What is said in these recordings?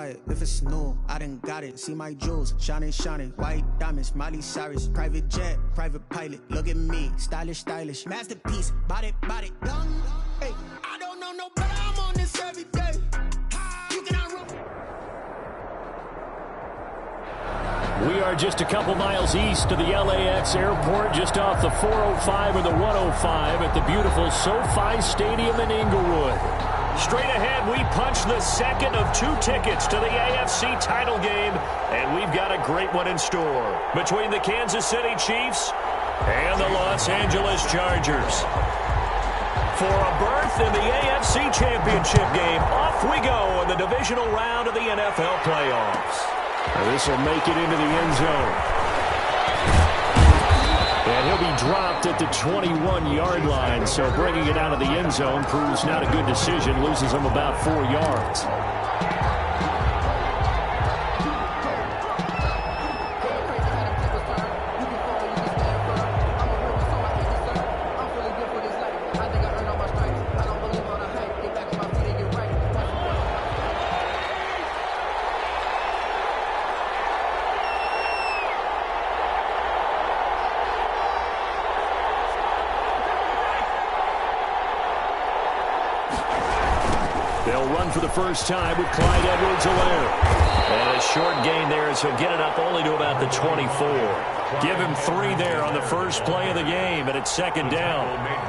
it if it's new. I done got it. See my jewels, shining, shining. White diamonds, Miley Cyrus. Private jet, private pilot. Look at me, stylish, stylish. Masterpiece, body, done. Hey, I don't know no better. I'm on this every day. You cannot run. We are just a couple miles east of the LAX airport, just off the 405 or the 105 at the beautiful SoFi Stadium in Inglewood. Straight ahead, we punch the second of 2 tickets to the AFC title game, and we've got a great one in store between the Kansas City Chiefs and the Los Angeles Chargers. For a berth in the AFC Championship game, off we go in the divisional round of the NFL playoffs. This will make it into the end zone. And he'll be dropped at the 21-yard line, so bringing it out of the end zone proves not a good decision, loses him about 4 yards. They'll run for the first time with Clyde Edwards-Helaire. And a short gain there as he'll get it up only to about the 24. Give him 3 there on the first play of the game, and it's second down.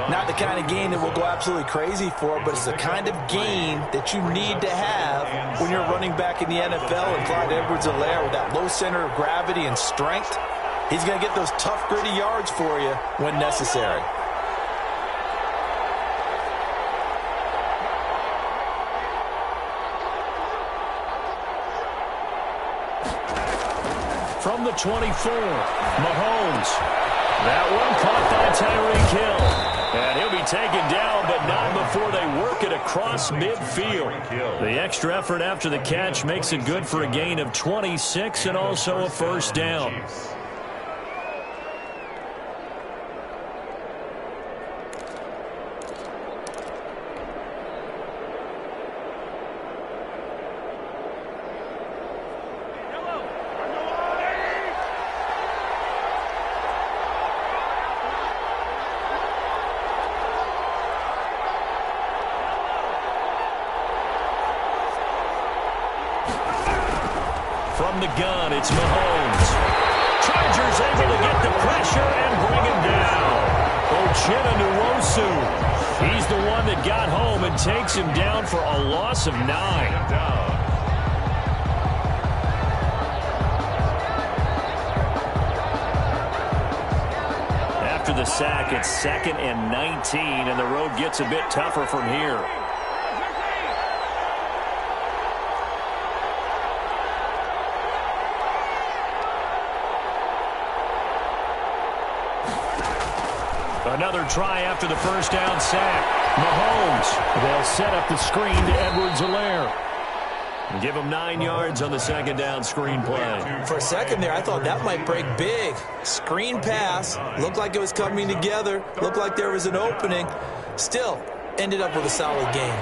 Not the kind of gain that we'll go absolutely crazy for, but it's the kind of gain that you need to have when you're running back in the NFL. And Clyde Edwards-Helaire, with that low center of gravity and strength, he's going to get those tough, gritty yards for you when necessary. From the 24, Mahomes. That one caught by Tyreek Hill. And he'll be taken down, but not before they work it across midfield. The extra effort after the catch makes it good for a gain of 26 and also a first down. From the gun, it's Mahomes. Chargers able to get the pressure and bring him down. Uchenna Nwosu. He's the one that got home and takes him down for a loss of 9. After the sack, it's 2nd and 19, and the road gets a bit tougher from here. Another try after the first down sack. Mahomes. They'll set up the screen to Edwards-Helaire. Give him 9 yards on the second down screen play. For a second there, I thought that might break big. Screen pass. Looked like it was coming together. Looked like there was an opening. Still, ended up with a solid game.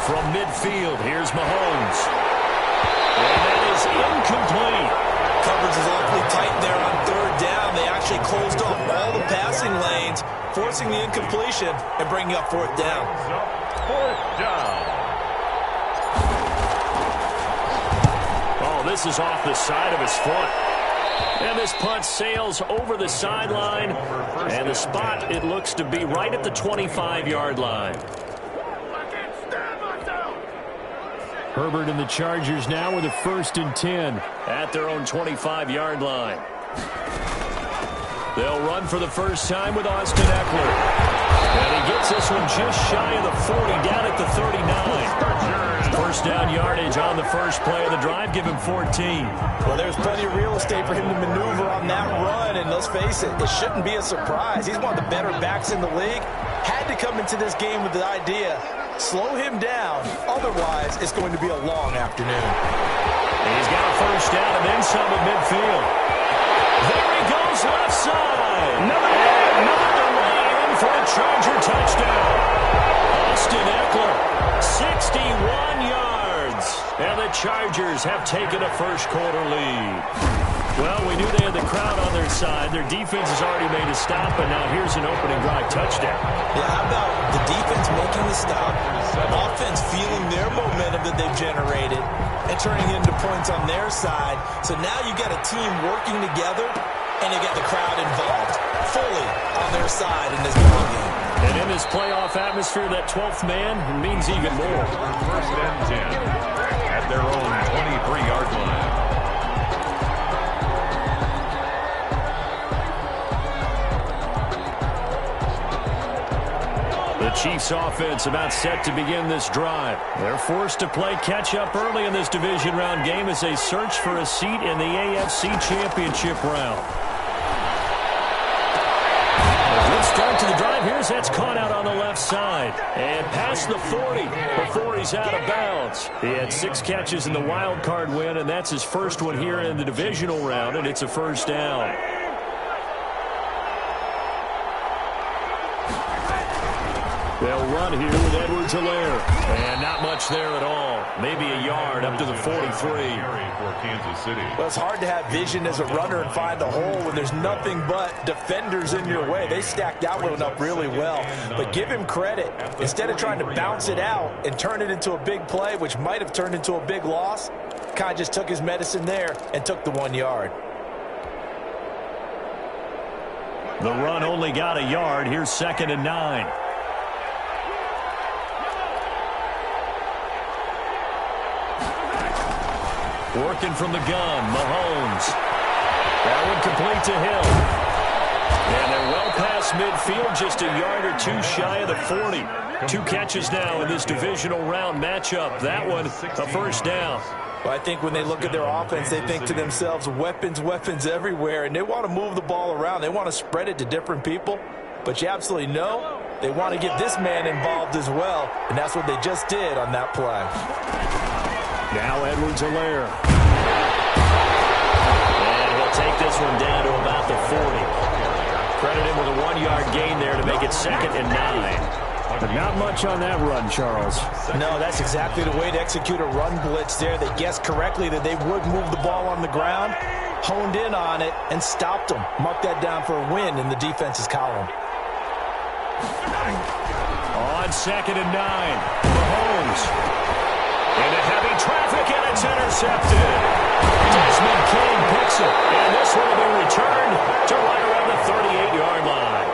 From midfield, here's Mahomes. And that is incomplete. Coverage is awfully tight there on 3rd down. They actually closed off all the passing lanes, forcing the incompletion and bringing up 4th down. 4th down. Oh, this is off the side of his foot. And this punt sails over the sideline. And the spot, it looks to be right at the 25-yard line. Herbert and the Chargers now with a 1st and 10 at their own 25-yard line. They'll run for the first time with Austin Eckler. And he gets this one just shy of the 40, down at the 39. First down yardage on the first play of the drive, give him 14. Well, there's plenty of real estate for him to maneuver on that run, and let's face it, it shouldn't be a surprise. He's one of the better backs in the league. Had to come into this game with the idea, slow him down, otherwise it's going to be a long afternoon. And he's got a first down and then some at midfield. There he goes left side. Another delay in for a Charger touchdown. Austin Eckler, 61 yards. And the Chargers have taken a first-quarter lead. Well, we knew they had the crowd on their side. Their defense has already made a stop, and now here's an opening drive touchdown. Yeah, how about the defense making the stop, offense feeling their momentum that they've generated, and turning it into points on their side. So now you got a team working together, and you got the crowd involved fully on their side in this ball game. And in this playoff atmosphere, that 12th man means even more. First and 10 at their own 23-yard line. The Chiefs offense about set to begin this drive. They're forced to play catch-up early in this division round game as they search for a seat in the AFC Championship round. A good start to the drive. Here's that's caught out on the left side. And past the 40 before he's out of bounds. He had 6 catches in the wild card win, and that's his first one here in the divisional round, and it's a first down. They'll run here with Edwards-Helaire. And not much there at all. Maybe a yard up to the 43. For Kansas City. Well, it's hard to have vision as a runner and find a hole when there's nothing but defenders in your way. They stacked that one up really well. But give him credit. Instead of trying to bounce it out and turn it into a big play, which might have turned into a big loss, Kai just took his medicine there and took the 1 yard. The run only got a yard. Here's 2nd and 9. Working from the gun, Mahomes. That one complete to Hill. And they're well past midfield, just a yard or 2 shy of the 40. 2 catches now in this divisional round matchup. That one, a first down. Well, I think when they look at their offense, they think to themselves, weapons, weapons everywhere, and they want to move the ball around. They want to spread it to different people. But you absolutely know they want to get this man involved as well, and that's what they just did on that play. Now Edwards-Helaire. And he'll take this one down to about the 40. Credit him with a 1-yard gain there to make it 2nd and 9. But not much on that run, Charles. No, that's exactly the way to execute a run blitz there. They guessed correctly that they would move the ball on the ground, honed in on it, and stopped them. Mark that down for a win in the defense's column. On 2nd and 9, Mahomes. Into heavy traffic, and it's intercepted. Desmond King picks it, and this one will be returned to right around the 38-yard line.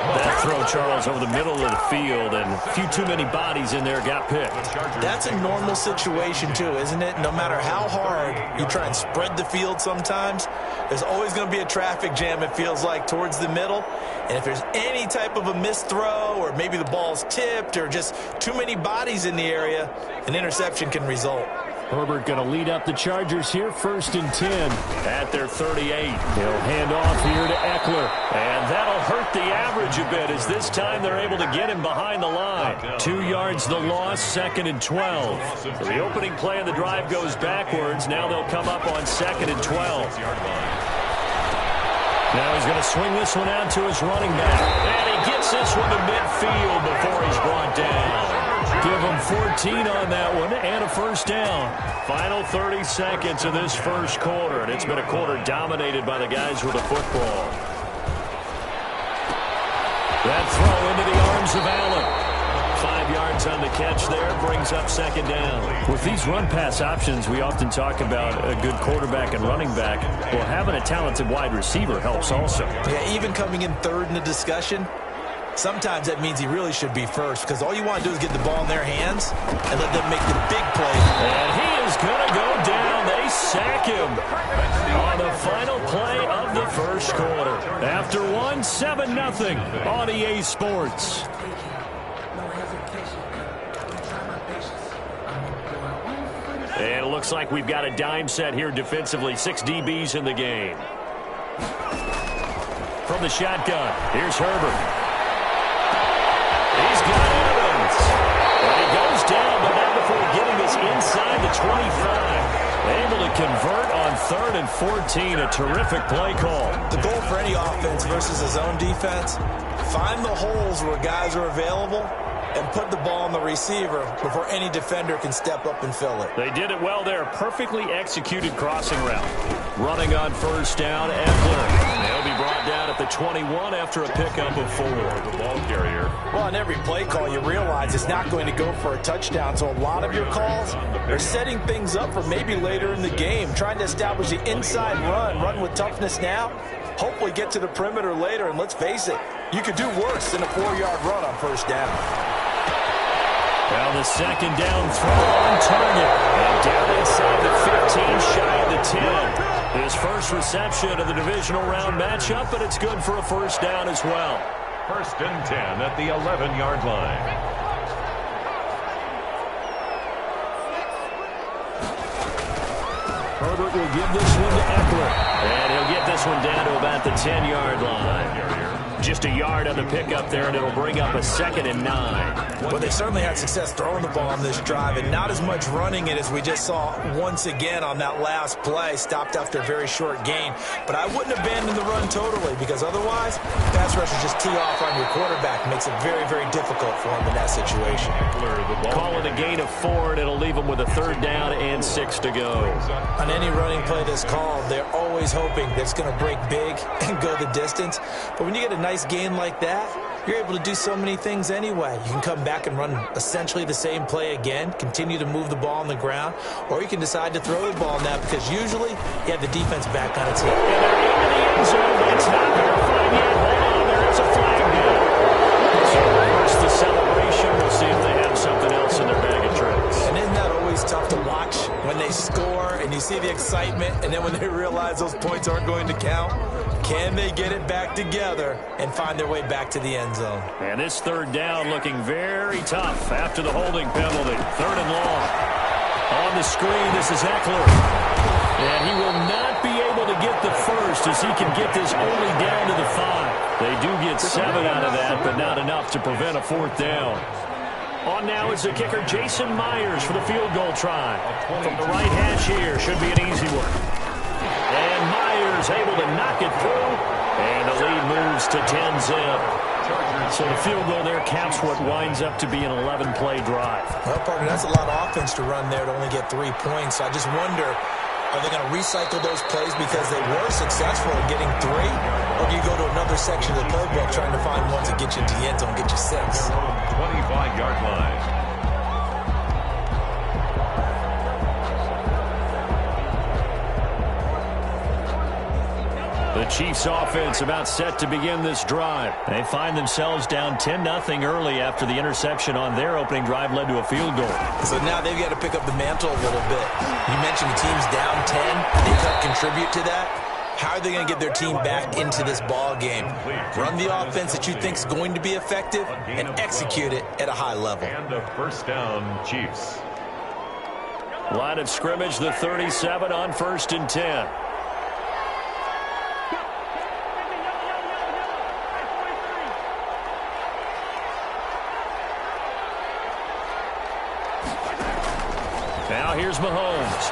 That throw, Charles, over the middle of the field, and a few too many bodies in there got picked. That's a normal situation, too, isn't it? No matter how hard you try and spread the field sometimes, there's always going to be a traffic jam, it feels like, towards the middle. And if there's any type of a missed throw, or maybe the ball's tipped, or just too many bodies in the area, an interception can result. Herbert going to lead up the Chargers here, 1st and 10 at their 38. He'll hand off here to Eckler, and that'll hurt the average a bit as this time they're able to get him behind the line. 2 yards the loss, 2nd and 12. So the opening play of the drive goes backwards. Now they'll come up on 2nd and 12. Now he's going to swing this one out to his running back, and he gets this one to midfield before he's brought down. Give him 14 on that one and a first down. Final 30 seconds of this first quarter, and it's been a quarter dominated by the guys with the football. That throw into the arms of Allen. 5 yards on the catch there, brings up 2nd down. With these run-pass options, we often talk about a good quarterback and running back. Well, having a talented wide receiver helps also. Yeah, even coming in 3rd in the discussion, sometimes that means he really should be first, because all you want to do is get the ball in their hands and let them make the big play. And he is going to go down. They sack him on the final play of the first quarter. After 7-0 on EA Sports. And it looks like we've got a dime set here defensively. 6 DBs in the game. From the shotgun, here's Herbert. He's got Evans. And he goes down, but not before getting this inside the 25. Able to convert on 3rd and 14. A terrific play call. The goal for any offense versus a zone defense, find the holes where guys are available and put the ball on the receiver before any defender can step up and fill it. They did it well there. Perfectly executed crossing route. Running on 1st down, Eckler. They'll be brought down at the 21 after a pickup of 4. The ball carrier. Well, on every play call, you realize it's not going to go for a touchdown. So a lot of your calls are setting things up for maybe later in the game, trying to establish the inside run with toughness now. Hopefully get to the perimeter later, and let's face it, you could do worse than a 4-yard run on 1st down. Now the 2nd down throw on target. And down inside the 15, shy of the 10. His first reception of the divisional round matchup, but it's good for a 1st down as well. 1st and 10 at the 11-yard line. Herbert will give this one to Eckler. And he'll get this one down to about the 10-yard line. Just a yard on the pickup there, and it'll bring up a 2nd and 9. Well, they certainly had success throwing the ball on this drive, and not as much running it as we just saw once again on that last play. Stopped after a very short gain. But I wouldn't abandon the run totally, because otherwise, pass rushers just tee off on your quarterback. Makes it very, very difficult for him in that situation. Call it a gain of 4, and it'll leave him with a 3rd down and 6 to go. On any running play that's called, they're always hoping that it's going to break big and go the distance. But when you get a nice gain like that, you're able to do so many things anyway. You can come back and run essentially the same play again, continue to move the ball on the ground, or you can decide to throw the ball now because usually you have the defense back on its heels. And they're into the end zone. It's not verified yet. Hold on, there is a flag there. So reverse the celebration. We'll see if they have something else in their bag of tricks. And isn't that always tough to watch when they score and you see the excitement, and then when they realize those points aren't going to count? Can they get it back together and find their way back to the end zone? And this 3rd down looking very tough after the holding penalty. 3rd and long. On the screen, this is Eckler. And he will not be able to get the first as he can get this only down to the 5. They do get 7 out of that, but not enough to prevent a 4th down. On now is the kicker, Jason Myers, for the field goal try. From the right hash here, should be an easy one. And Myers able to knock it through, and the lead moves to 10-zip. So the field goal there caps what winds up to be an 11-play drive. Well, partner, that's a lot of offense to run there to only get 3 points. I just wonder, are they going to recycle those plays because they were successful in getting 3? Or do you go to another section of the playbook trying to find ones that get you into the end zone, get you 6? 25-yard line. The Chiefs offense about set to begin this drive. They find themselves down 10-0 early after the interception on their opening drive led to a field goal. So now they've got to pick up the mantle a little bit. You mentioned the team's down 10. They can't contribute to that. How are they going to get their team back into this ball game? Run the offense that you think is going to be effective and execute it at a high level. And a 1st down, Chiefs. Line of scrimmage, the 37 on 1st and 10. Now here's Mahomes.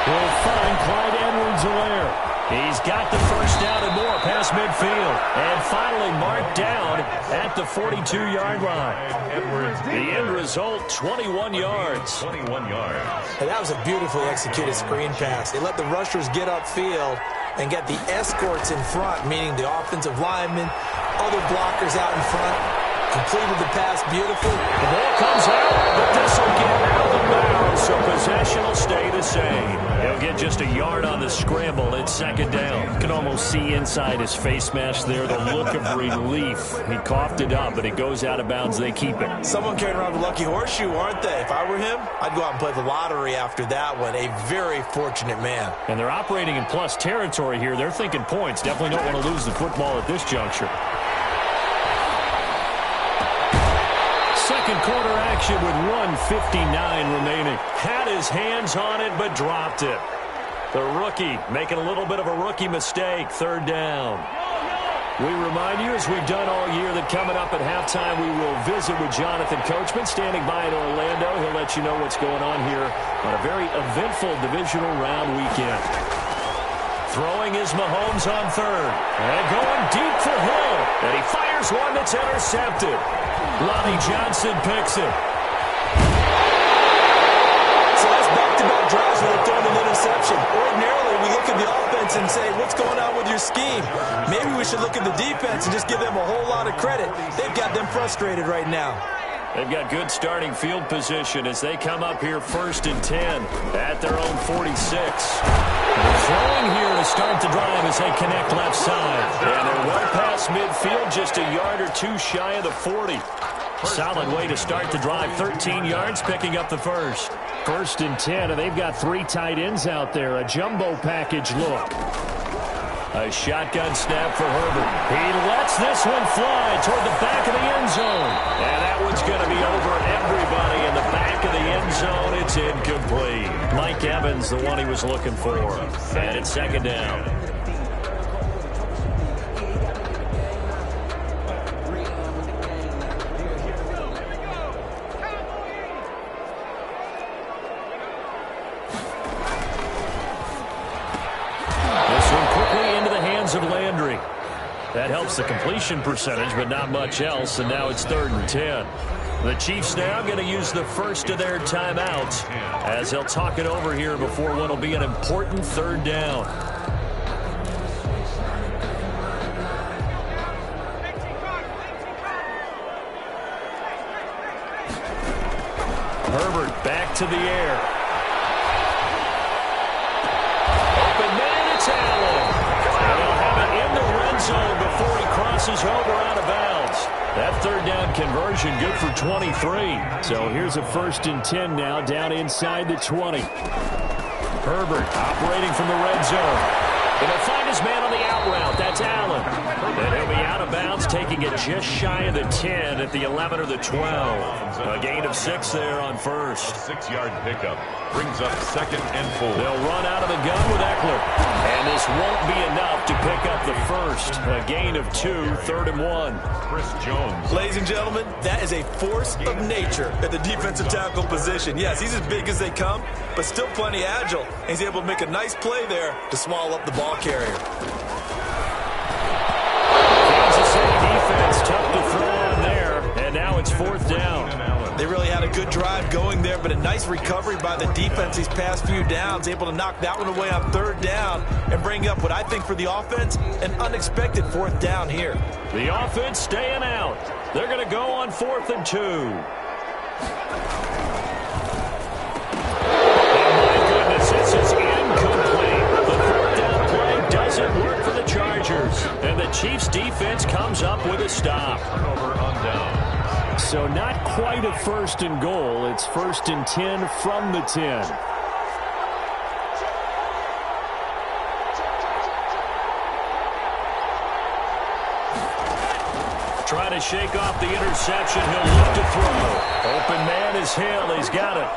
Will find Clyde Edwards-Helaire. He's got the 1st down and more past midfield. And finally marked down at the 42-yard line. The end result, 21 yards. 21 yards. And that was a beautifully executed screen pass. They let the rushers get upfield and get the escorts in front, meaning the offensive linemen, other blockers out in front. Completed the pass beautifully. The ball comes out, but this will get out of bounds, so possession will stay the same. He'll get just a yard on the scramble. It's 2nd down. You can almost see inside his face mask there the look of relief. He coughed it up, but it goes out of bounds. They keep it. Someone carrying around the lucky horseshoe, aren't they? If I were him, I'd go out and play the lottery after that one. A very fortunate man. And they're operating in plus territory here. They're thinking points. Definitely don't want to lose the football at this juncture. Second quarter action with 1:59 remaining. Had his hands on it, but dropped it. The rookie making a little bit of a rookie mistake. 3rd down. We remind you, as we've done all year, that coming up at halftime, we will visit with Jonathan Coachman, standing by in Orlando. He'll let you know what's going on here on a very eventful divisional round weekend. Throwing is Mahomes on third. And going deep for Hill. And he fires one that's intercepted. Lonnie Johnson picks it. So that's back-to-back drives where they're throwing an interception. Ordinarily, we look at the offense and say, what's going on with your scheme? Maybe we should look at the defense and just give them a whole lot of credit. They've got them frustrated right now. They've got good starting field position as they come up here 1st and 10 at their own 46. They're throwing here to start the drive as they connect left side. And they're well past midfield, just a yard or two shy of the 40. Solid way to start the drive. 13 yards, picking up the first. 1st and 10, and they've got 3 tight ends out there. A jumbo package look. A shotgun snap for Herbert. He lets this one fly toward the back of the end zone. And that one's going to be over everybody in the back of the end zone. It's incomplete. Mike Evans, the one he was looking for. And it's 2nd down. Of Landry. That helps the completion percentage, but not much else, and now it's 3rd and 10. The Chiefs now going to use the first of their timeouts as they'll talk it over here before what will be an important 3rd down. Herbert back to the air. Open man, it's Allen. In the red zone before he crosses over out of bounds. That 3rd down conversion good for 23. So here's a 1st and 10 now down inside the 20. Herbert operating from the red zone. And he'll find his man on the out route. That's Allen. And he'll be out of bounds, taking it just shy of the 10 at the 11 or the 12. A gain of 6 there on first. 6-yard pickup brings up 2nd and 4. They'll run out of the gun with Eckler. And this won't be enough to pick up the first. A gain of 2, 3rd and 1. Chris Jones. Ladies and gentlemen, that is a force of nature at the defensive tackle position. Yes, he's as big as they come, but still plenty agile. And he's able to make a nice play there to swallow up the ball carrier. Kansas City defense tough to throw on there, and now it's 4th down. They really had a good drive going there, but a nice recovery by the defense these past few downs, able to knock that one away on 3rd down and bring up what I think for the offense, an unexpected 4th down here. The offense staying out. They're going to go on 4th and 2. This is incomplete. The 4th down play doesn't work for the Chargers. And the Chiefs defense comes up with a stop. Turnover on down. So not quite a 1st and goal. It's 1st and 10 from the 10. Trying to shake off the interception. He'll look to throw. Open man is Hill. He's got it.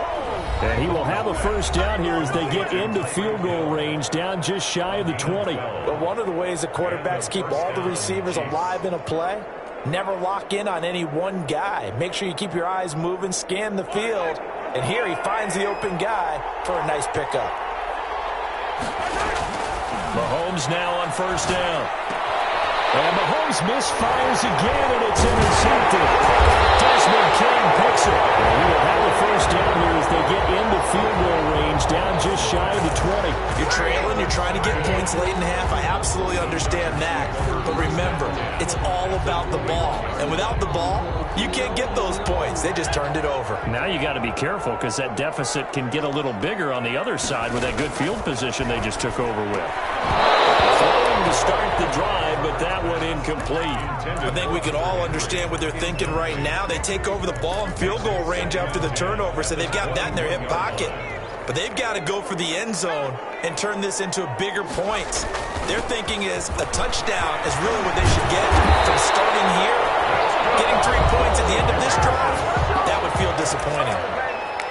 And he will have a 1st down here as they get into field goal range, down just shy of the 20. But one of the ways that quarterbacks keep all the receivers alive in a play, never lock in on any one guy. Make sure you keep your eyes moving, scan the field. And here he finds the open guy for a nice pickup. Mahomes now on 1st down. And Mahomes misfires again, and it's intercepted. Desmond King picks it. And he will have a 1st down here as they get into field goal range, down just shy of the 20. You're trailing, you're trying to get points late in half. I absolutely understand that. But remember, it's all about the ball. And without the ball, you can't get those points. They just turned it over. Now you got to be careful because that deficit can get a little bigger on the other side with that good field position they just took over with. Throwing to start the drive, but that one incomplete. I think we can all understand what they're thinking right now. They take over the ball in field goal range after the turnover, so they've got that in their hip pocket. But they've got to go for the end zone and turn this into bigger points. Their thinking is a touchdown is really what they should get from starting here. Getting 3 points at the end of this drive, that would feel disappointing.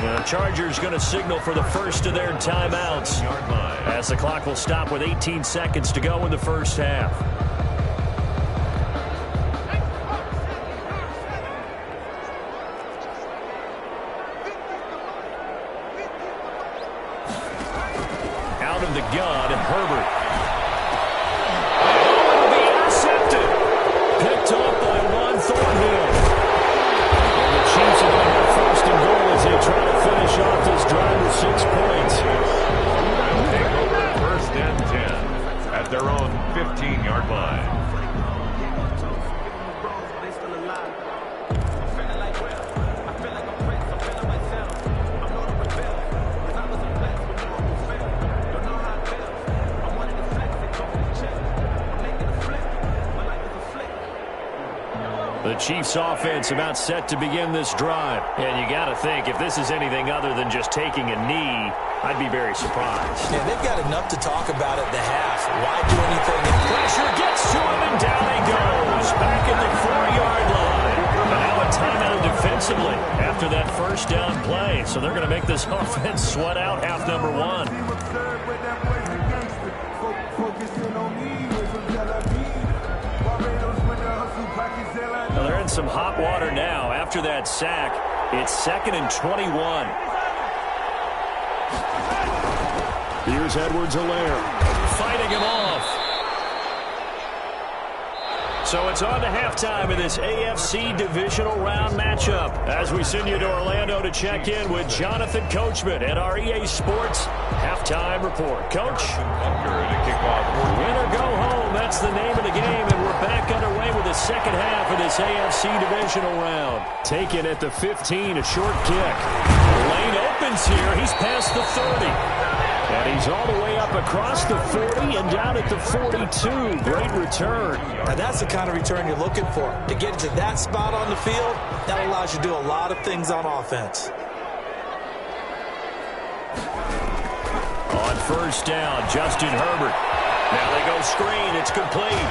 The Chargers going to signal for the first of their timeouts as the clock will stop with 18 seconds to go in the first half. out of the gun, Herbert. Oh, it'll be intercepted. Picked off by Juan Thornhill. And the Chiefs are going to have first and goal as they try to finish off this drive with 6 points. They'll take over first and 10 at their own 15-yard line. The Chiefs offense about set to begin this drive. And you got to think, if this is anything other than just taking a knee, I'd be very surprised. Yeah, they've got enough to talk about at the half. Why do anything? Pressure gets to him, and down he goes. Back at the 4-yard line. And now a timeout defensively after that first down play. So they're going to make this offense sweat out half number 1. Well, they're in some hot water now. After that sack, it's 2nd and 21. Here's Edwards-Helaire fighting him off. So it's on to halftime in this AFC divisional round matchup as we send you to Orlando to check in with Jonathan Coachman at our EA Sports halftime report. Coach? Win or go home, that's the name of the game, and we're back underway with the second half of this AFC divisional round. Taken at the 15, a short kick. Lane opens here. He's past the 30. And he's all the way up across the 40 and down at the 42. Great return. Now that's the kind of return you're looking for. To get to that spot on the field, that allows you to do a lot of things on offense. On first down, Justin Herbert. Now they go screen. It's complete.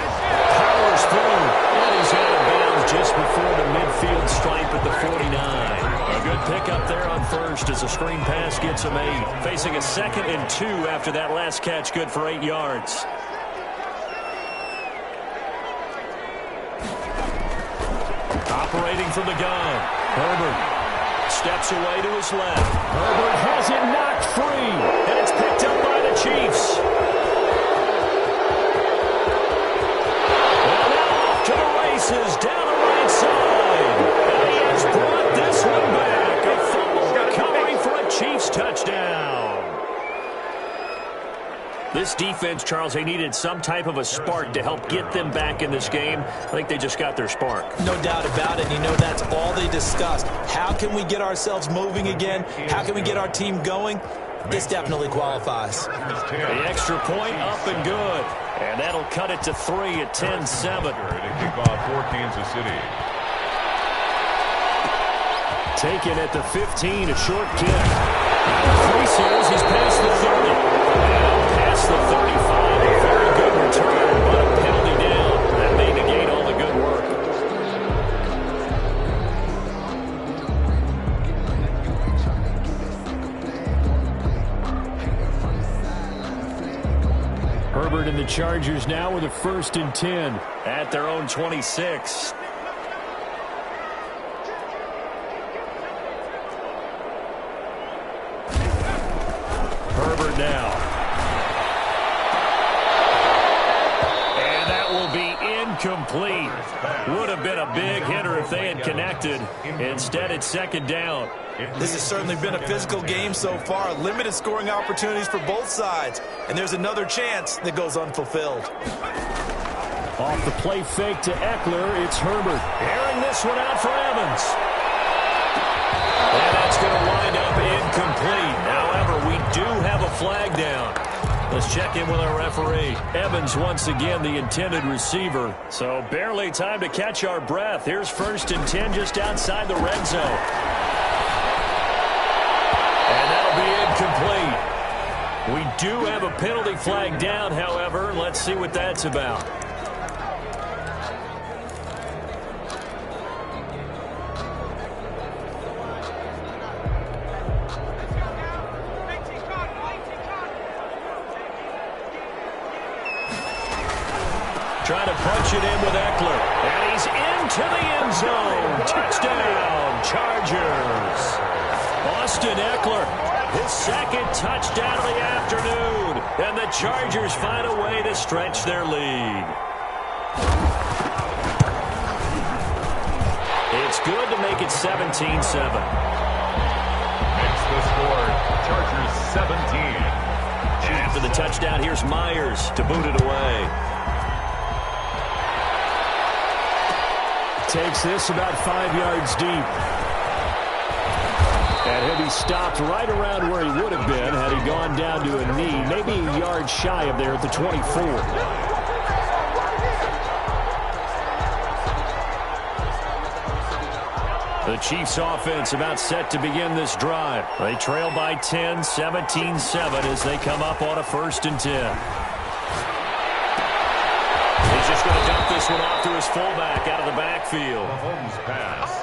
Powers through. And he's out of bounds just before the midfield stripe at the 49. A good pickup there on first as a screen pass gets him 8. Facing a 2nd and 2 after that last catch, good for 8 yards. Operating from the gun. Herbert steps away to his left. Herbert has it knocked free. And it's picked up by the Chiefs. And now off to the races down the right side. And he has brought this one back. A fumble recovery for a Chiefs touchdown. This defense, Charles, they needed some type of a spark to help get them back in this game. I think they just got their spark. No doubt about it. You know, that's all they discussed. How can we get ourselves moving again? How can we get our team going? This definitely qualifies. The extra point up and good. And that'll cut it to 3 at 10-7. To kick off for Kansas City. Taken at the 15, a short kick. 3 series, he's past the 30. Now past the 35. A very good return, but a penalty down. That may negate all the good work. Herbert and the Chargers now with a 1st and 10 at their own 26. Herbert now. And that will be incomplete. Would have been a big hitter if they had connected. Instead, it's 2nd down. This has certainly been a physical game so far. Limited scoring opportunities for both sides. And there's another chance that goes unfulfilled. Off the play fake to Eckler, it's Herbert. Airing this one out for Evans. And that's going to wind up incomplete. However, we do have a flag down. Let's check in with our referee. Evans, once again, the intended receiver. So barely time to catch our breath. Here's 1st and 10 just outside the red zone. And that'll be incomplete. We do have a penalty flag down, however. Let's see what that's about. Trying to punch it in with Eckler. And he's into the end zone. Touchdown, Chargers. Austin Eckler, his second touchdown of the afternoon. And the Chargers find a way to stretch their lead. It's good to make it 17-7. Makes the score Chargers 17. And after the touchdown, here's Myers to boot it away. Takes this about 5 yards deep. And he'll be stopped right around where he would have been had he gone down to a knee, maybe a yard shy of there at the 24. The Chiefs offense about set to begin this drive. They trail by 10, 17-7 as they come up on a 1st and 10. He's just going to dump this one off to his fullback out of the backfield.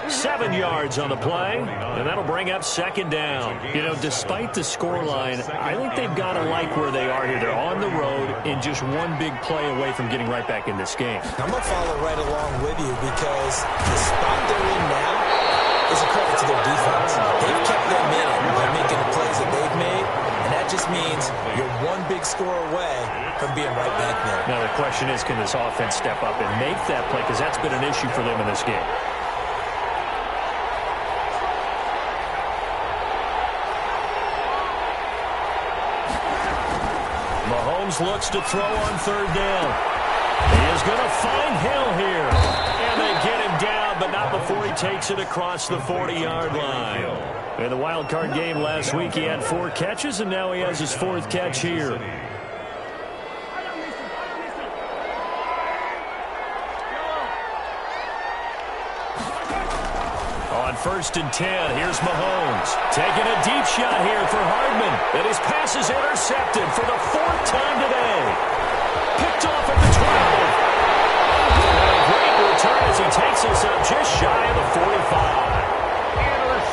7 yards on the play, and that'll bring up 2nd down. You know, despite the scoreline, I think they've got to like where they are here. They're on the road and just one big play away from getting right back in this game. I'm going to follow right along with you because the spot they're in now is a credit to their defense. They've kept them in it by making the plays that they've made, and that just means you're one big score away from being right back there. Now the question is, can this offense step up and make that play? Because that's been an issue for them in this game. Mahomes looks to throw on 3rd down. He is going to find Hill here. And they get him down, but not before he takes it across the 40-yard line. In the wild card game last week, he had 4 catches, and now he has his 4th catch here. On 1st and 10, here's Mahomes. Taking a deep shot here for Hardman. And his pass is intercepted for the 4th time today. Picked off at the 12. And a great return as he takes us up just shy of the 45.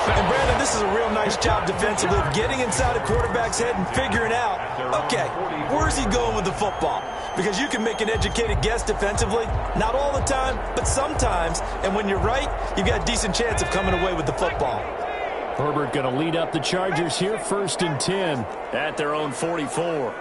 And Brandon, this is a real nice job defensively of getting inside a quarterback's head and figuring out, okay, where's he going with the football? Because you can make an educated guess defensively, not all the time, but sometimes. And when you're right, you've got a decent chance of coming away with the football. Herbert going to lead up the Chargers here, 1st and 10 at their own 44.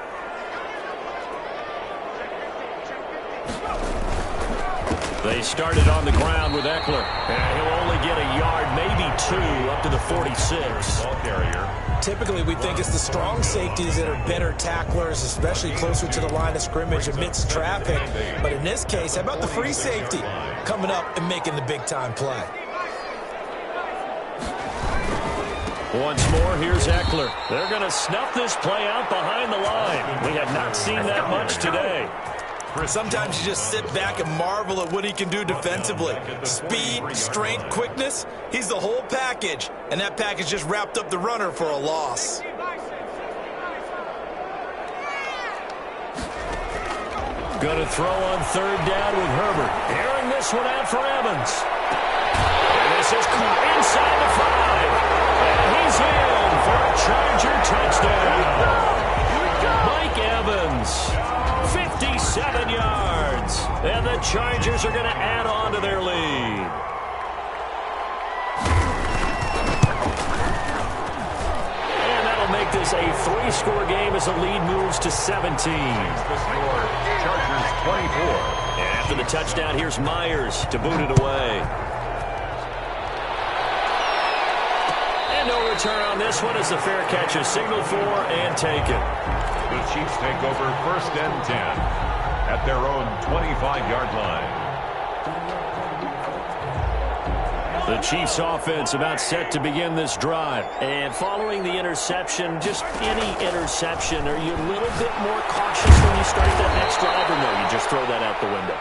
They started on the ground with Eckler. And he'll only get a yard, maybe 2, up to the 46. Ball carrier. Typically, we think it's the strong safeties that are better tacklers, especially closer to the line of scrimmage amidst traffic. But in this case, how about the free safety coming up and making the big-time play? Once more, here's Eckler. They're going to snuff this play out behind the line. We have not seen that much today. Sometimes you just sit back and marvel at what he can do defensively. Speed, strength, quickness, he's the whole package. And that package just wrapped up the runner for a loss. Going to throw on 3rd down with Herbert. Airing this one out for Evans. And this is caught inside the 5. And he's in for a Charger touchdown. Mike Evans, 57 yards. And the Chargers are going to add on to their lead. And that'll make this a 3-score game as the lead moves to 17. The score, Chargers 24. And after the touchdown, here's Myers to boot it away. And no return on this one as the fair catch is signaled for and taken. The Chiefs take over 1st and 10 at their own 25-yard line. The Chiefs offense about set to begin this drive. And following the interception, just any interception, are you a little bit more cautious when you start that next drive, or no, you just throw that out the window?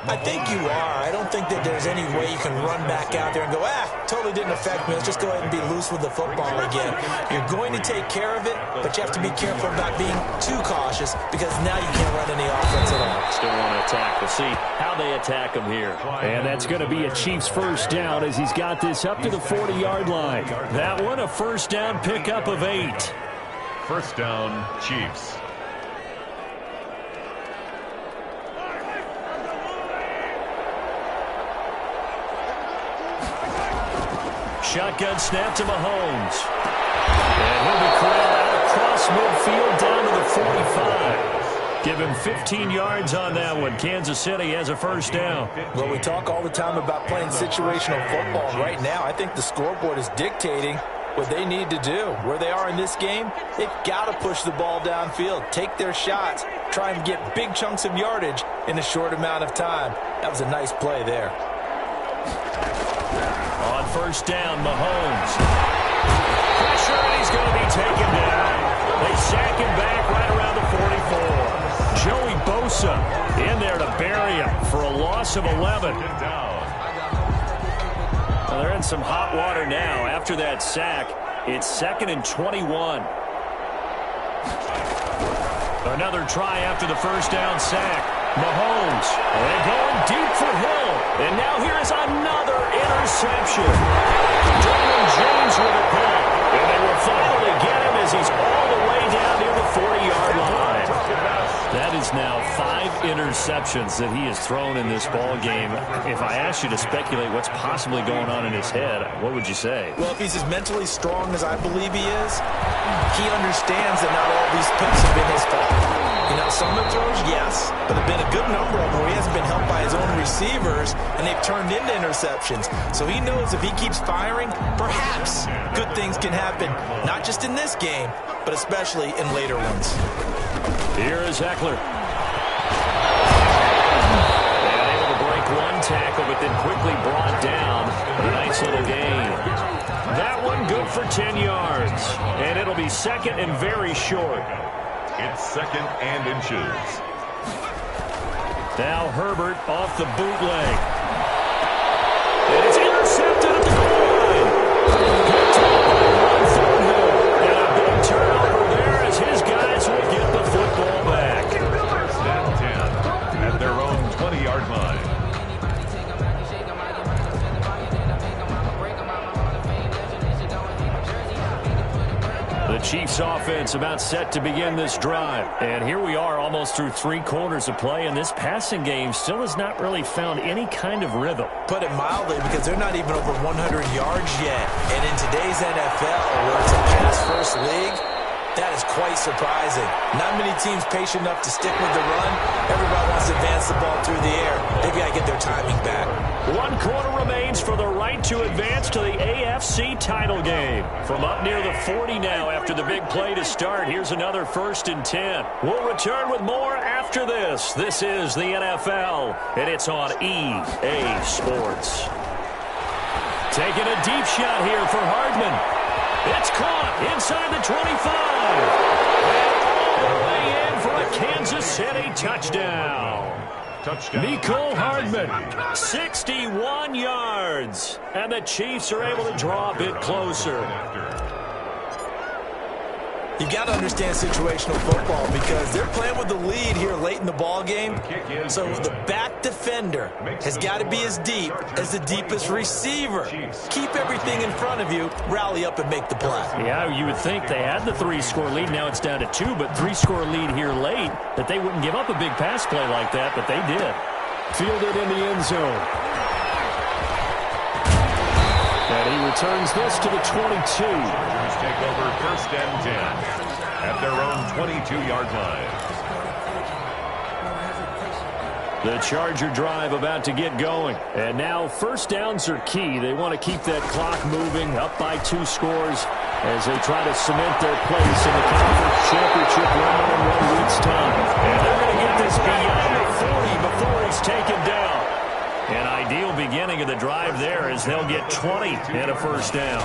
I think you are. I don't think that there's any way you can run back out there and go, totally didn't affect me. Let's just go ahead and be loose with the football again. You're going to take care of it, but you have to be careful about being too cautious because now you can't run any offense at all. Still want to attack. We'll see how they attack him here. And that's going to be a Chiefs 1st down as he's got this up to the 40-yard line. That one a 1st down pickup of 8. 1st down, Chiefs. Shotgun snap to Mahomes. across midfield down to the 45. Give him 15 yards on that one. Kansas City has a first down. Well, we talk all the time about playing situational football. And right now, I think the scoreboard is dictating what they need to do. Where they are in this game, they've got to push the ball downfield, take their shots, try and get big chunks of yardage in a short amount of time. That was a nice play there. On first down, Mahomes. Pressure, and he's going to be taken down. They sack him back right around the 44. Joey Bosa in there to bury him for a loss of 11. Well, they're in some hot water now. After that sack, it's 2nd and 21. Another try after the first down sack. Mahomes, and going deep for Hill. And now here is another interception. Derwin James with a pick. And they will finally get him as he's all the way down near the 40-yard line. That is now 5 interceptions that he has thrown in this ball game. If I asked you to speculate what's possibly going on in his head, what would you say? Well, if he's as mentally strong as I believe he is, he understands that not all these picks have been his fault. You know, some of the throws, yes, but there have been a good number of them where he hasn't been helped by his own receivers, and they've turned into interceptions. So he knows if he keeps firing, perhaps good things can happen, not just in this game, but especially in later ones. Here is Eckler. And able to break one tackle, but then quickly brought down. A nice little gain. That one good for 10 yards. And it'll be 2nd and very short. It's 2nd and inches. Now Herbert off the bootleg. And it's intercepted at the goal line. Good tackle on Thornhill. And a big turnover there as his guys will get the football back. 1st and 10 at their own 20-yard line. The Chiefs offense about set to begin this drive. And here we are almost through 3 quarters of play, and this passing game still has not really found any kind of rhythm. Put it mildly, because they're not even over 100 yards yet. And in today's NFL, where it's a pass-first league, that is quite surprising. Not many teams patient enough to stick with the run. Everybody wants to advance the ball through the air. They've got to get their timing back. 1 quarter remains for the right to advance to the AFC title game. From up near the 40 now after the big play to start. Here's another 1st and 10. We'll return with more after this. This is the NFL, and it's on EA Sports. Taking a deep shot here for Hardman. It's caught inside the 25. And all the way in for a Kansas City touchdown. Mecole Hardman, 61 yards. And the Chiefs are able to draw a bit closer. You've got to understand situational football because they're playing with the lead here late in the ball game. So the back defender has got to be as deep as the deepest receiver. Keep everything in front of you, rally up and make the play. Yeah, you would think they had the 3-score lead. Now it's down to 2, but 3-score lead here late, that they wouldn't give up a big pass play like that, but they did. Fielded in the end zone. And he returns this to the 22. Chargers take over 1st and 10 at their own 22-yard line. The Charger drive about to get going. And now 1st downs are key. They want to keep that clock moving, up by 2 scores as they try to cement their place in the conference championship round in 1 week's time. And they're going to get this beyond the 40 before he's taken down. An ideal beginning of the drive there as they'll get 20 and a 1st down.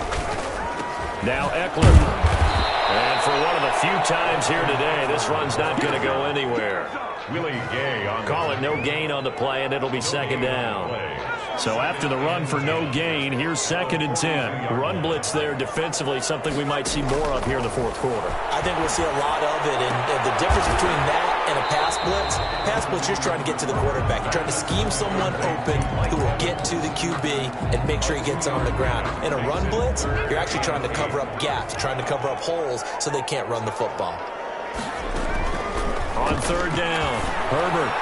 Now Eckler. And for one of the few times here today, this run's not going to go anywhere. Willie Gay on Call it no gain on the play, and it'll be 2nd down. So after the run for no gain, here's 2nd and 10. Run blitz there defensively, something we might see more of here in the 4th quarter. I think we'll see a lot of it, and the difference between that and a pass blitz, you're just trying to get to the quarterback. You're trying to scheme someone open who will get to the QB and make sure he gets on the ground. In a run blitz, you're actually trying to cover up gaps, trying to cover up holes so they can't run the football. On 3rd down, Herbert.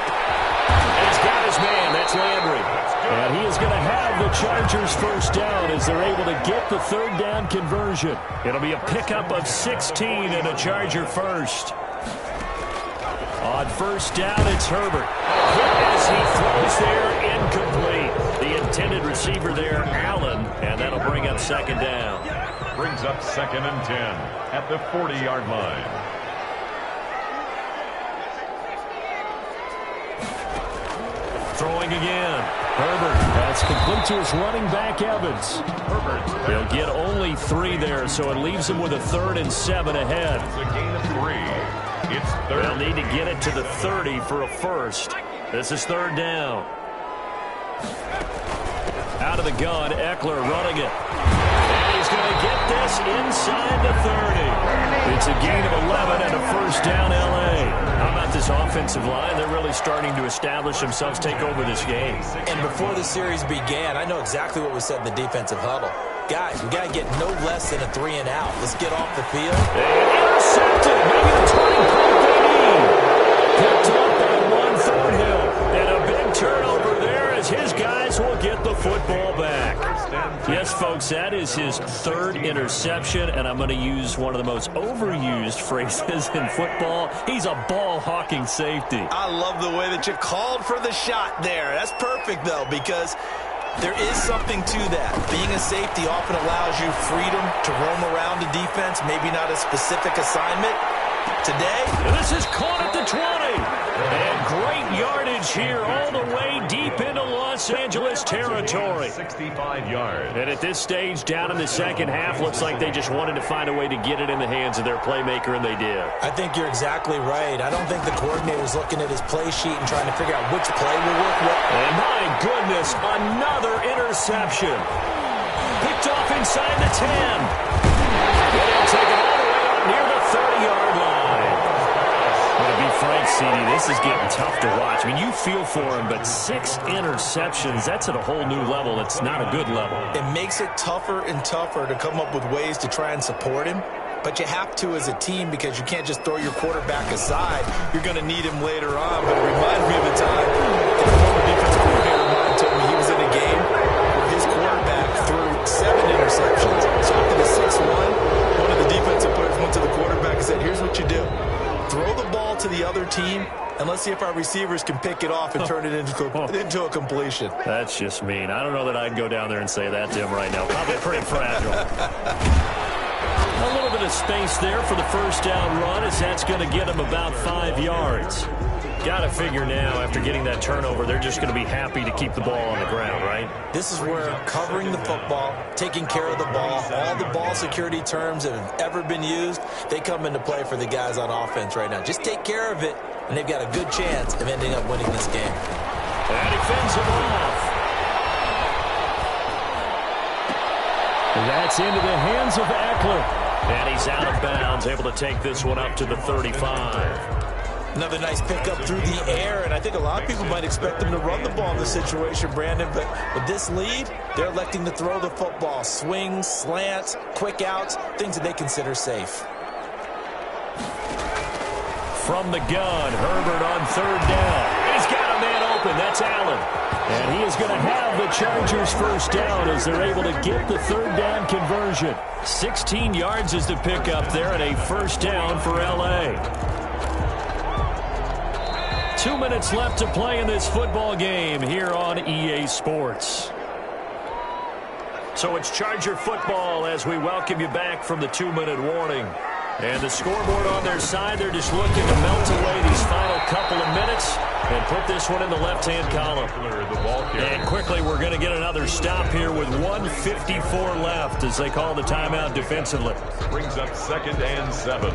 And he's got his man. That's Landry. And he is going to have the Chargers first down as they're able to get the third down conversion. It'll be a pickup of 16 and a Charger first. On first down, it's Herbert. As he throws there, incomplete. The intended receiver there, Allen, and that'll bring up second down. Brings up 2nd and 10 at the 40-yard line. Throwing again. Herbert. That's complete to his running back, Evans. Herbert. They'll get only 3 there, so it leaves him with a 3rd and 7 ahead. It's a gain of 3. It's 3rd. They'll need to get it to the 30 for a first. This is 3rd down. Out of the gun, Eckler running it. And he's going to get this inside the 30. It's a gain of 11 and a first down, L.A. How about this offensive line? They're really starting to establish themselves, take over this game. And before the series began, I know exactly what was said in the defensive huddle. Guys, we got to get no less than a 3 and out. Let's get off the field. And intercepted. Maybe the turning point they need. Picked up by 1 Thornhill. And a big turnover there as his guys will get the football back. Yes, folks, that is his 3rd interception, and I'm going to use one of the most overused phrases in football. He's a ball-hawking safety. I love the way that you called for the shot there. That's perfect, though, because there is something to that. Being a safety often allows you freedom to roam around the defense, maybe not a specific assignment. Today, this is caught at the 20. And great yardage here all the way deep into Los Angeles territory. 65 yards. And at this stage, down in the second half, looks like they just wanted to find a way to get it in the hands of their playmaker, and they did. I think you're exactly right. I don't think the coordinator's looking at his play sheet and trying to figure out which play will work well. And my goodness, another interception. Picked off inside the 10. And he'll take it all the way up near the 30-yard line. To be frank, CD, this is getting tough to watch. I mean, you feel for him, but 6 interceptions, that's at a whole new level. It's not a good level. It makes it tougher and tougher to come up with ways to try and support him. But you have to as a team because you can't just throw your quarterback aside. You're going to need him later on. But it reminds me of a time the former defensive coordinator of mine told me he was in a game where his quarterback threw 7 interceptions. So after the 6-1, one of the defensive players went to the quarterback and said, here's what you do. Throw the ball to the other team, and let's see if our receivers can pick it off and turn it into a completion. That's just mean. I don't know that I'd go down there and say that to him right now. Probably pretty fragile. A little bit of space there for the first down run as that's going to get him about 5 yards. Got to figure now, after getting that turnover, they're just going to be happy to keep the ball on the ground, right? This is where covering the football, taking care of the ball, all the ball security terms that have ever been used, they come into play for the guys on offense right now. Just take care of it, and they've got a good chance of ending up winning this game. And he fends him off. And that's into the hands of Eckler. And he's out of bounds, able to take this one up to the 35. Another nice pickup through the air, and I think a lot of people might expect them to run the ball in this situation, Brandon, but with this lead, they're electing to throw the football. Swings, slants, quick outs, things that they consider safe. From the gun, Herbert on 3rd down. He's got a man open. That's Allen. And he is going to have the Chargers first down as they're able to get the 3rd down conversion. 16 yards is the pickup there and a first down for L.A. 2 minutes left to play in this football game here on EA Sports. So it's Charger football as we welcome you back from the 2-minute warning. And the scoreboard on their side, they're just looking to melt away these final couple of minutes and put this one in the left-hand column. And quickly, we're going to get another stop here with 1:54 left as they call the timeout defensively. Brings up 2nd and 7.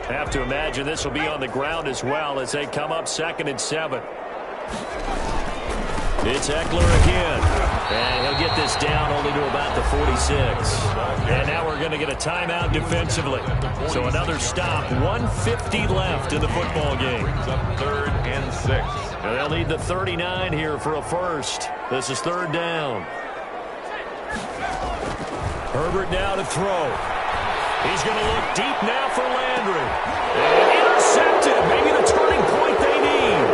Have to imagine this will be on the ground as well as they come up 2nd and 7. It's Eckler again. And he'll they'll get this down only to about the 46. And now we're going to get a timeout defensively. So another stop, 1:50 left in the football game. Third and 6. And they'll need the 39 here for a first. This is third down. Herbert now to throw. He's going to look deep now for Landry. And intercepted. Maybe the turning point they need.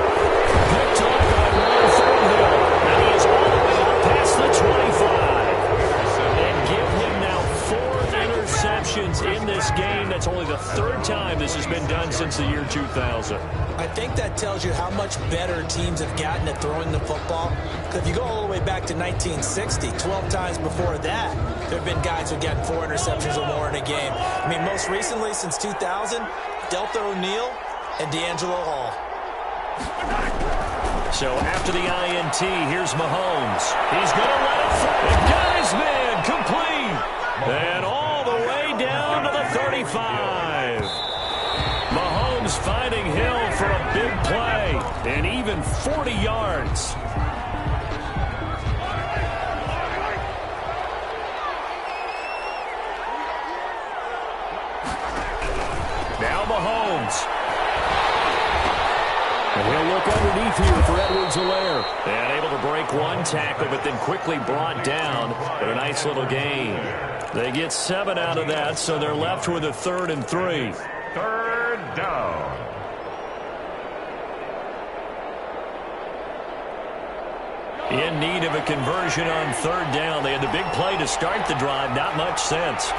Picked off by Warren Thornhill. And he is all the way up past the 25. And give him now 4 interceptions in this game. That's only the third time this has been done since the year 2000. I think that tells you how much better teams have gotten at throwing the football. Because if you go all the way back to 1960, 12 times before that, there have been guys who have gotten 4 interceptions or more in a game. I mean, most recently, since 2000, Delta O'Neal and D'Angelo Hall. So after the INT, here's Mahomes. He's going to let it fly. And got his man complete. And all the way down to the 35. Mahomes finding Hill for a big play. And even 40 yards. Now Mahomes. And he'll look underneath here for Edwards-Helaire. And able to break one tackle, but then quickly brought down. But a nice little gain. They get 7 out of that, so they're left with a 3rd and 3. Third down. In need of a conversion on 3rd down. They had the big play to start the drive. Not much sense.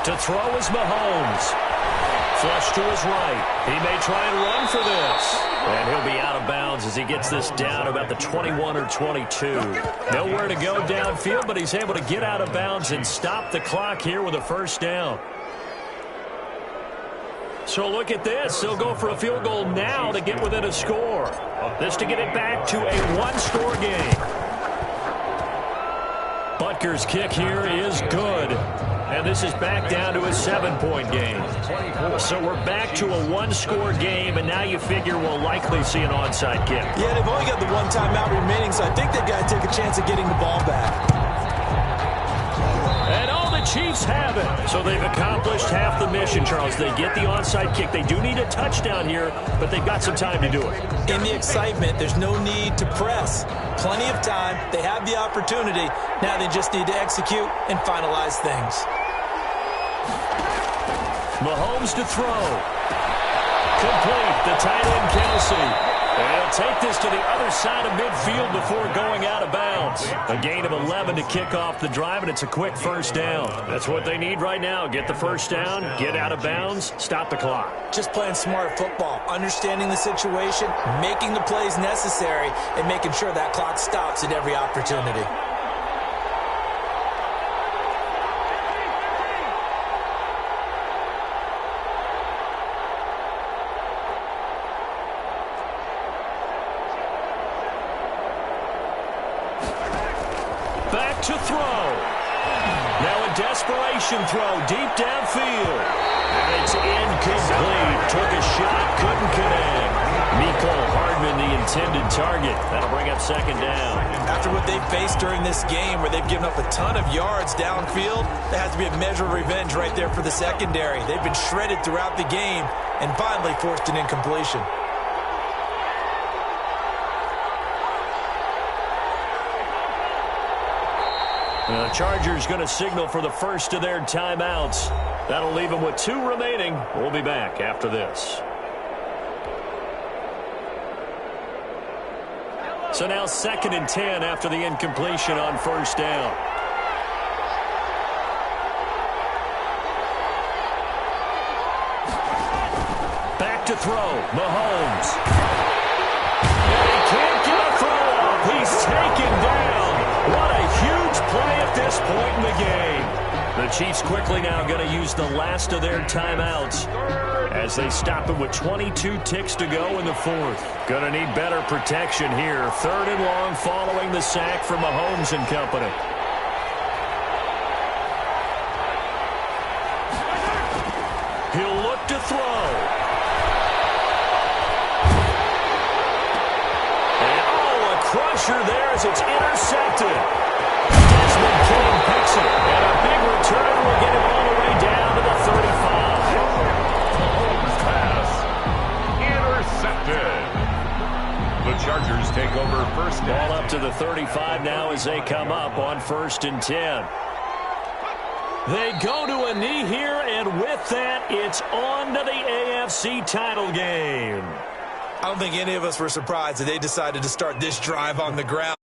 To throw is Mahomes. Flush to his right. He may try and run for this. And he'll be out of bounds as he gets this down about the 21 or 22. Nowhere to go downfield, but he's able to get out of bounds and stop the clock here with a first down. So look at this. They'll go for a field goal now to get within a score. This to get it back to a 1-score game. Butker's kick here is good. And this is back down to a 7-point game. So we're back to a 1-score game, and now you figure we'll likely see an onside kick. Yeah, they've only got the 1 timeout remaining, so I think they've got to take a chance of getting the ball back. And all the Chiefs have it. So they've accomplished half the mission, Charles. They get the onside kick. They do need a touchdown here, but they've got some time to do it. In the excitement, there's no need to press. Plenty of time. They have the opportunity. Now they just need to execute and finalize things. Mahomes to throw. Complete. The tight end, Kelsey. And he'll take this to the other side of midfield before going out of bounds. A gain of 11 to kick off the drive, and it's a quick first down. That's what they need right now. Get the first down, get out of bounds, stop the clock. Just playing smart football, understanding the situation, making the plays necessary, and making sure that clock stops at every opportunity. To throw. Now a desperation throw deep downfield. And it's incomplete. Took a shot, couldn't connect. Mecole Hardman, the intended target. That'll bring up second down. After what they've faced during this game where they've given up a ton of yards downfield, there has to be a measure of revenge right there for the secondary. They've been shredded throughout the game and finally forced an incompletion. The Chargers going to signal for the first of their timeouts. That'll leave them with 2 remaining. We'll be back after this. So now 2nd and 10 after the incompletion on first down. Back to throw. Mahomes. And he can't get a throw off. He's taken down. What a huge play at this point in the game. The Chiefs quickly now going to use the last of their timeouts as they stop it with 22 ticks to go in the 4th. Going to need better protection here. 3rd and long following the sack from Mahomes and company. He'll look to throw. And oh, a crusher there as it's intercepted. to the 35 now as they come up on 1st and 10. They go to a knee here, and with that, it's on to the AFC title game. I don't think any of us were surprised that they decided to start this drive on the ground.